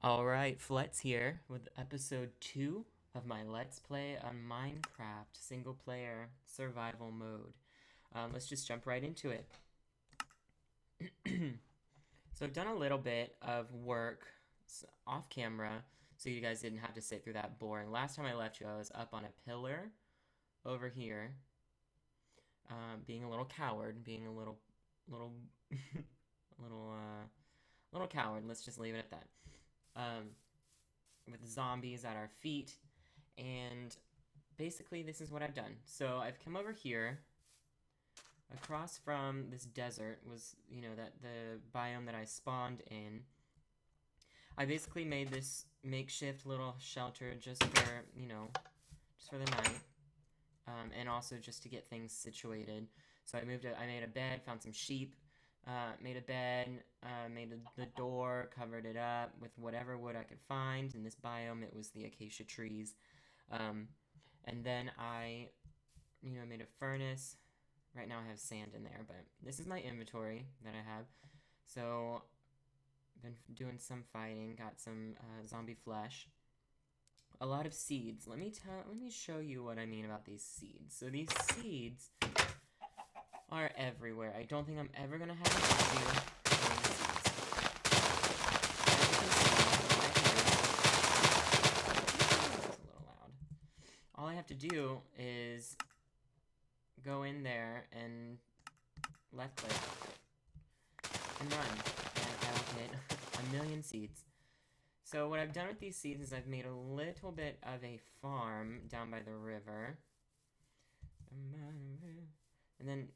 Alright, Flets here with episode 2 of my Let's Play on Minecraft single player survival mode. Let's just jump right into it. So I've done a little bit of work off camera so you guys didn't have to sit through that boring. Last time I left you, I was up on a pillar over here, being a little coward, being a little, little, little coward. Let's just leave it at that. With zombies at our feet, and basically this is what I've done. So I've come over here across from this desert was, that the biome that I spawned in. I basically made this makeshift little shelter just for, just for the night, and also just to get things situated. So I made a bed, found some sheep, made a bed, made the door, covered it up with whatever wood I could find. In this biome, it was the acacia trees. And then I, made a furnace. Right now I have sand in there, but this is my inventory that I have. So, been doing some fighting, got some zombie flesh. A lot of seeds. Let me show you what I mean about these seeds. So these seeds are everywhere. I don't think I'm ever gonna have an issue. It's a little loud. All I have to do is go in there and left click and run, and I will get a million seeds. So what I've done with these seeds is I've made a little bit of a farm down by the river. And then,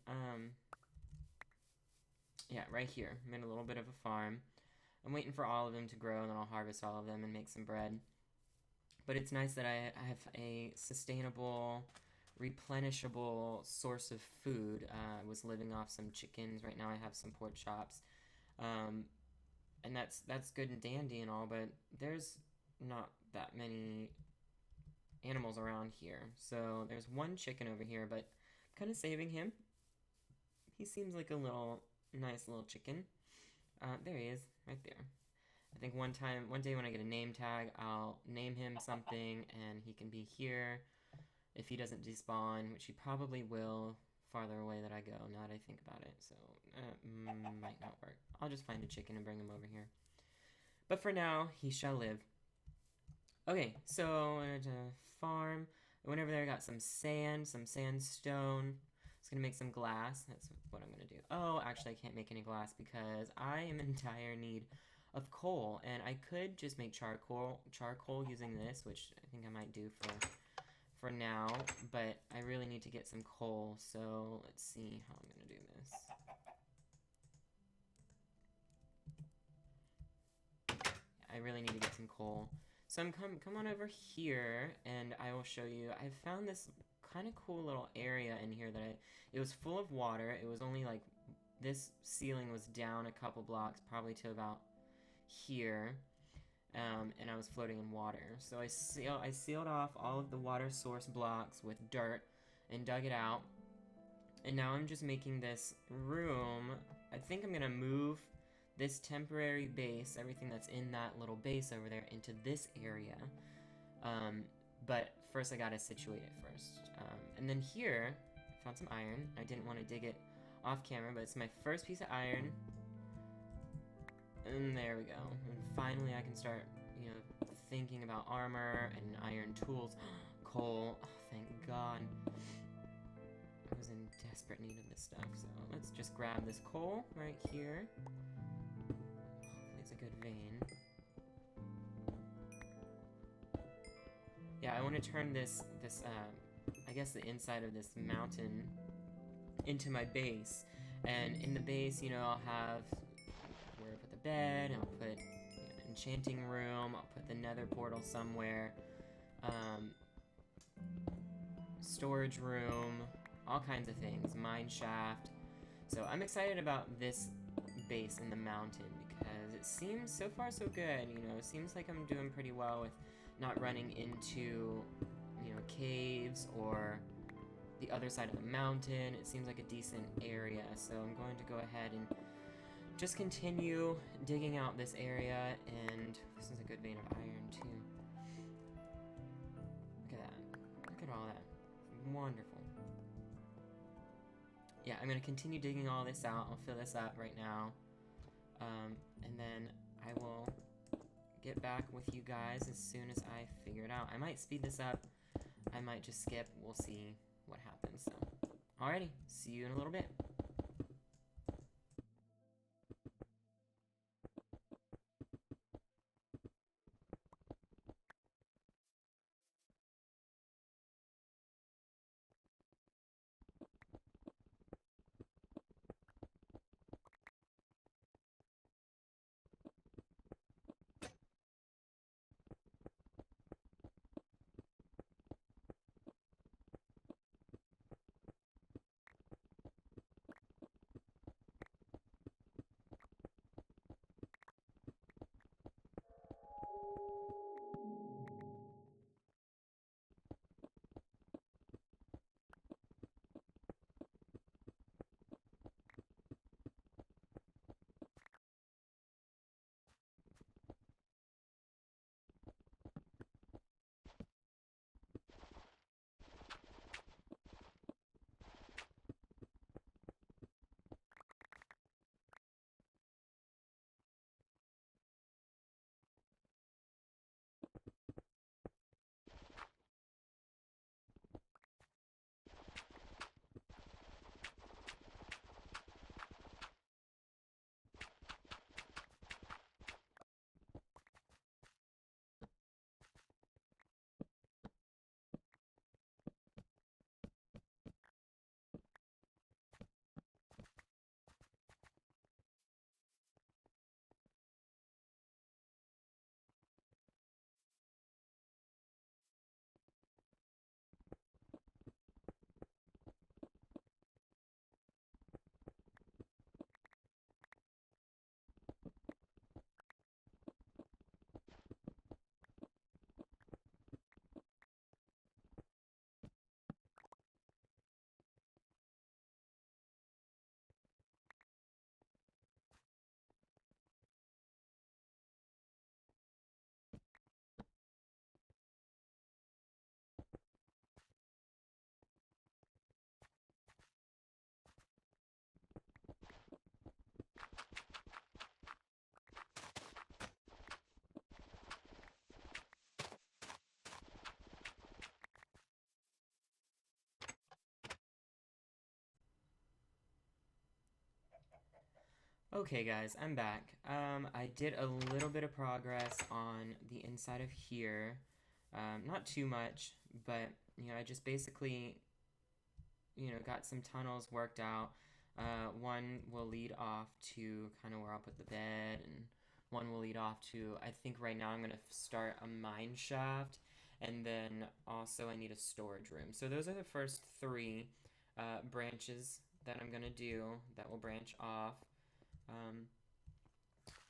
yeah, right here, made a little bit of a farm. I'm waiting for all of them to grow, and then I'll harvest all of them and make some bread. But it's nice that I have a sustainable, replenishable source of food. I was living off some chickens. Right now I have some pork chops. And that's good and dandy and all, but there's not that many animals around here. So there's one chicken over here, but I'm kind of saving him. He seems like a nice little chicken. There he is, right there. I think one day when I get a name tag, I'll name him something and he can be here if he doesn't despawn, which he probably will farther away that I go, now that I think about it. So, might not work. I'll just find a chicken and bring him over here. But for now, he shall live. Okay, so I went to farm. I went over there, got some sand, some sandstone. I was gonna make some glass. That's what I'm gonna do. Oh, actually, I can't make any glass because I am in dire need of coal, and I could just make charcoal using this, which I think I might do for now, but I really need to get some coal, so let's see how I'm gonna do this. I really need to get some coal. So come on over here, and I will show you. I found this kind of cool little area in here it was full of water. It was only like, this ceiling was down a couple blocks, probably to about here. And I was floating in water. So I sealed off all of the water source blocks with dirt and dug it out. And now I'm just making this room. I think I'm gonna move this temporary base, everything that's in that little base over there, into this area. But first I gotta situate it first. And then here, I found some iron. I didn't want to dig it off camera, but it's my first piece of iron. And there we go. And finally I can start, thinking about armor and iron tools. Coal. Oh, thank God. I was in desperate need of this stuff, so let's just grab this coal right here. Hopefully it's a good vein. Yeah, I want to turn this I guess the inside of this mountain into my base. And in the base, I'll have where I put the bed, and I'll put an enchanting room, I'll put the nether portal somewhere, storage room, all kinds of things, mine shaft. So I'm excited about this base in the mountain because it seems, so far so good, it seems like I'm doing pretty well with not running into, caves or the other side of the mountain. It seems like a decent area, so I'm going to go ahead and just continue digging out this area, and this is a good vein of iron too. Look at that. Look at all that. Wonderful. Yeah, I'm gonna continue digging all this out. I'll fill this up right now. And then I will get back with you guys as soon as I figure it out. I might speed this up. I might just skip. We'll see what happens. So, alrighty. See you in a little bit. Okay guys, I'm back. I did a little bit of progress on the inside of here. Not too much, but, I just basically, got some tunnels worked out. One will lead off to kind of where I'll put the bed, and one will lead off to, I think right now I'm going to start a mine shaft, and then also I need a storage room. So those are the first three branches that I'm going to do that will branch off.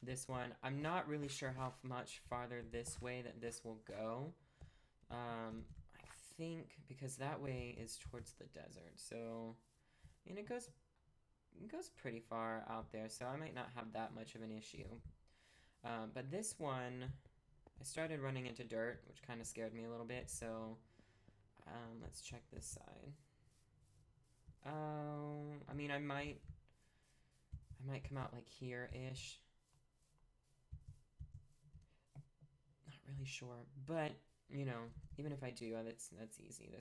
This one, I'm not really sure how much farther this way that this will go. I think because that way is towards the desert, so it goes pretty far out there, so I might not have that much of an issue. But this one, I started running into dirt, which kind of scared me a little bit, so let's check this side. I mean, I might come out like here-ish. Not really sure, but even if I do, that's easy.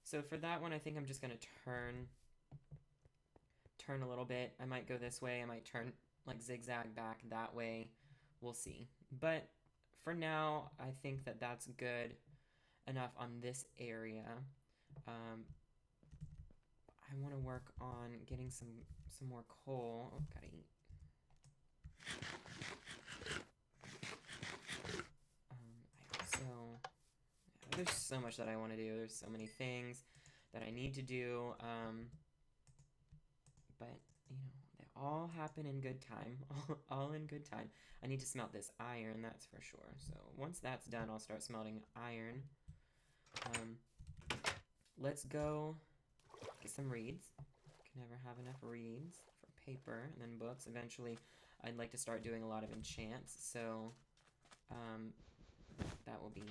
So for that one, I think I'm just gonna turn a little bit. I might go this way. I might turn like zigzag back that way. We'll see. But for now, I think that that's good enough on this area. I want to work on getting some more coal. Oh, gotta eat. There's so much that I want to do. There's so many things that I need to do. But they all happen in good time. All in good time. I need to smelt this iron, that's for sure. So once that's done, I'll start smelting iron. Let's go get some reeds. Can never have enough reeds for paper and then books. Eventually, I'd like to start doing a lot of enchants, so that will be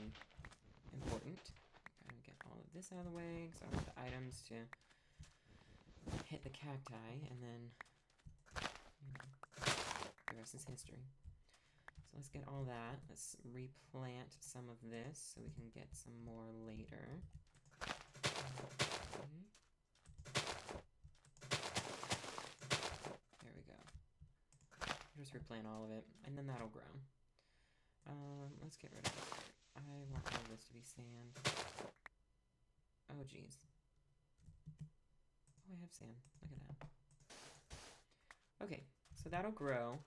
important. Gotta get all of this out of the way, because I want the items to hit the cacti, and then the rest is history. So let's get all that. Let's replant some of this so we can get some more later. Okay. There we go. Just replant all of it, and then that'll grow. Let's get rid of this. I want all this to be sand. Oh, geez. Oh, I have sand. Look at that. Okay, so that'll grow.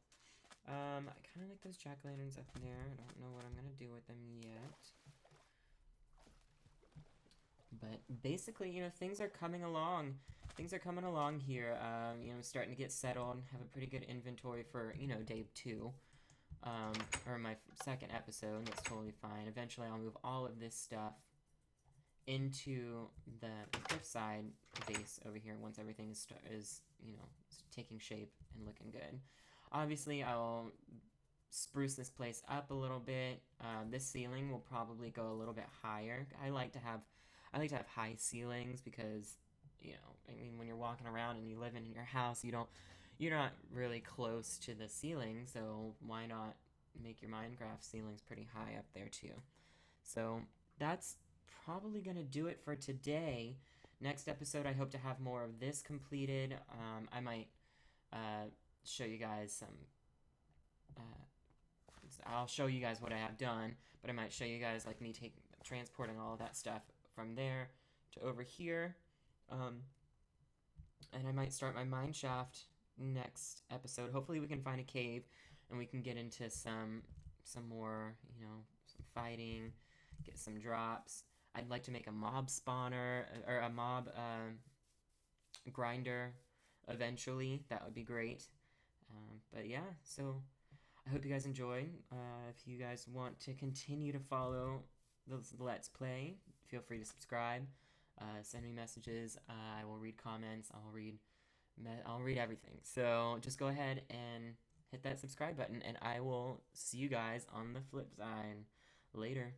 I kind of like those jack-o'-lanterns up there. I don't know what I'm going to do with them yet. But basically, you know, things are coming along. Things are coming along here. You know, starting to get settled. Have a pretty good inventory for, you know, day 2. Or my second episode. That's totally fine. Eventually, I'll move all of this stuff into the cliffside base over here once everything is you know, taking shape and looking good. Obviously, I'll spruce this place up a little bit. This ceiling will probably go a little bit higher. I like to have high ceilings because, you know, I mean, when you're walking around and you live in your house, you're not really close to the ceiling, so why not make your Minecraft ceilings pretty high up there too? So that's probably gonna do it for today. Next episode, I hope to have more of this completed. I might show you guys some. I'll show you guys what I have done, but I might show you guys like me transporting all of that stuff from there to over here. And I might start my mine shaft next episode. Hopefully, we can find a cave and we can get into some more, you know, some fighting, get some drops. I'd like to make a mob spawner or a mob grinder eventually. That would be great. But yeah, so I hope you guys enjoyed. If you guys want to continue to follow the Let's Play, feel free to subscribe. Send me messages. I will read comments. I'll read everything. So just go ahead and hit that subscribe button, and I will see you guys on the flip side. Later.